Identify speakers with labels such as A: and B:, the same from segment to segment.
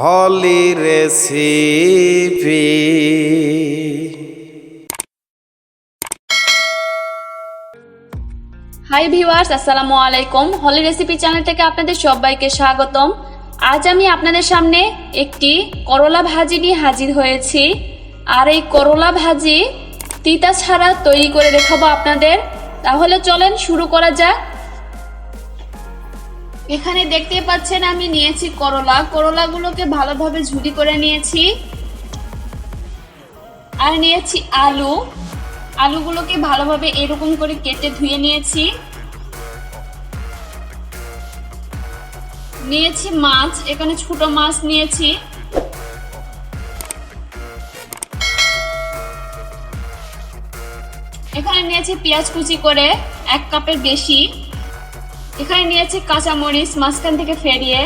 A: হলি recipe.
B: Hi viewers, আসসালামু আলাইকুম। হলি recipe channel থেকে আপনাদের সবাইকে স্বাগতম। আজ আমি আপনাদের সামনে একটি করলা ভাজি নিয়ে হাজির হয়েছি। আর এই করলা ভাজি তিতা ছাড়া তৈরি করে দেখাবো আপনাদের। তাহলে চলেন শুরু করা যাক। এখানে দেখতে পাচ্ছেন আমি নিয়েছি করলাগুলোকে ভালোভাবে ঝুরি করে নিয়েছি। আর নিয়েছি আলুগুলোকে ভালোভাবে এরকম করে কেটে ধুয়ে নিয়েছি। নিয়েছি মাছ, এখানে ছোট মাছ নিয়েছি। এখানে নিয়েছি পেঁয়াজ কুচি করে 1 কাপের বেশি। এখানে নিয়েছি কাঁচামরিচ মাঝখান থেকে ফেরিয়ে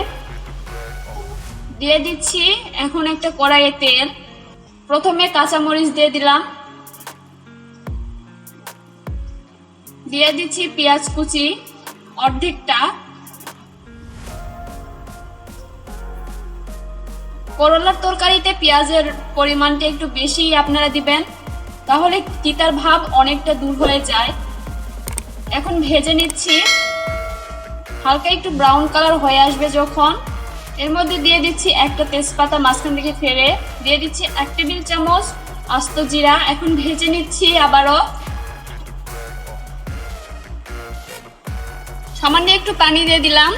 B: দিয়ে দিচ্ছি। এখন একটা কড়াইয়ে তেল, প্রথমে কাঁচামরিচ দিয়ে দিলাম, দিয়ে দিচ্ছি পেঁয়াজ কুচি অর্ধেকটা। করলার তরকারিতে পেঁয়াজের পরিমাণটা একটু বেশি আপনারা দিবেন, তাহলে তিতার ভাব অনেকটা দূর হয়ে যায়। এখন ভেজে নিচ্ছি, হালকা একটু ব্রাউন কালার হয়ে আসবে যখন, এর মধ্যে দিয়ে দিচ্ছি একটা তেজপাতা মাঝখান থেকে ফেলে, দিয়ে দিচ্ছি 1 টেবিল চামচ আস্ত জিরা। এখন ভেজে নিচ্ছি আবারও। সামান্য একটু পানি দিয়ে দিলাম,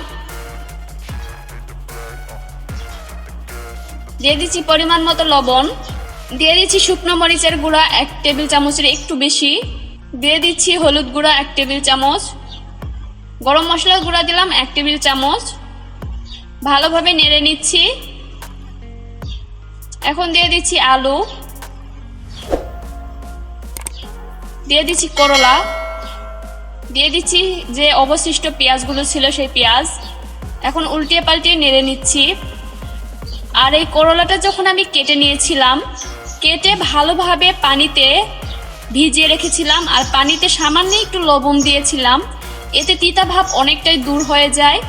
B: দিয়ে দিচ্ছি পরিমাণ মতো লবণ, দিয়ে দিচ্ছি শুকনো মরিচের গুঁড়া 1 টেবিল চামচের একটু বেশি, দিয়ে দিচ্ছি হলুদ গুঁড়া 1 টেবিল চামচ, গরম মশলার গুঁড়া দিলাম 1 টেবিল চামচ। ভালোভাবে নেড়ে নিচ্ছি। এখন দিয়ে দিচ্ছি আলু, দিয়ে দিচ্ছি করলা, দিয়ে দিচ্ছি যে অবশিষ্ট পেঁয়াজগুলো ছিল সেই পেঁয়াজ। এখন উল্টিয়ে পাল্টিয়ে নেড়ে নিচ্ছি। আর এই করলাটা যখন আমি কেটে নিয়েছিলাম, কেটে ভালোভাবে পানিতে ভিজিয়ে রেখেছিলাম, আর পানিতে সামান্য একটু লবণ দিয়েছিলাম, এতে তিতা ভাব অনেকটাই দূর হয়ে যায়।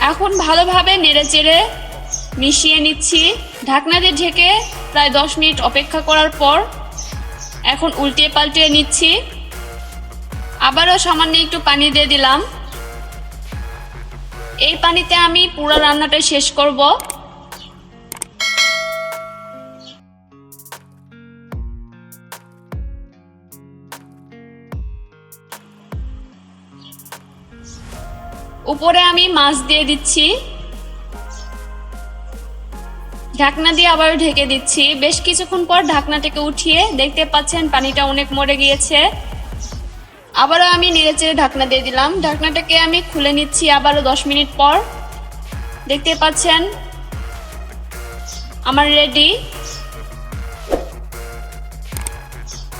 B: এখন ভালোভাবে নেড়ে চেড়ে মিশিয়ে নিচ্ছি। ঢাকনা দিয়ে ঢেকে প্রায় 10 মিনিট অপেক্ষা করার পর এখন উল্টিয়ে পাল্টিয়ে নিচ্ছি। আবারও সামান্য একটু পানি দিয়ে দিলাম। এই পানিতে আমি পুরো রান্নাটা শেষ করব। উপরে আমি মাছ দিয়ে দিচ্ছি, ঢাকনা দিয়ে আবার ঢেকে দিচ্ছি। বেশ কিছুক্ষণ পর ঢাকনাটাকে উঠিয়ে দেখতে পাচ্ছেন পানিটা অনেক মরে গিয়েছে। আবারও আমি নেড়েচেড়ে ঢাকনা দিয়ে দিলাম। ঢাকনাটাকে আমি খুলে নিচ্ছি আবারও 10 মিনিট পর। দেখতে পাচ্ছেন আমার রেডি।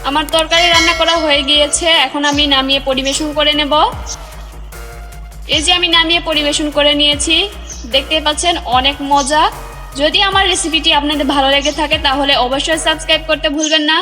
B: আমার তরকারি রান্না করা হয়ে গিয়েছে। এখন আমি নামিয়ে পরিবেশন করে নেব। এই যে আমি নামিয়ে পরিবেশন করে নিয়েছি। দেখতে পাচ্ছেন অনেক মজা। যদি আমার রেসিপিটি আপনাদের ভালো লেগে থাকে তাহলে অবশ্যই সাবস্ক্রাইব করতে ভুলবেন না।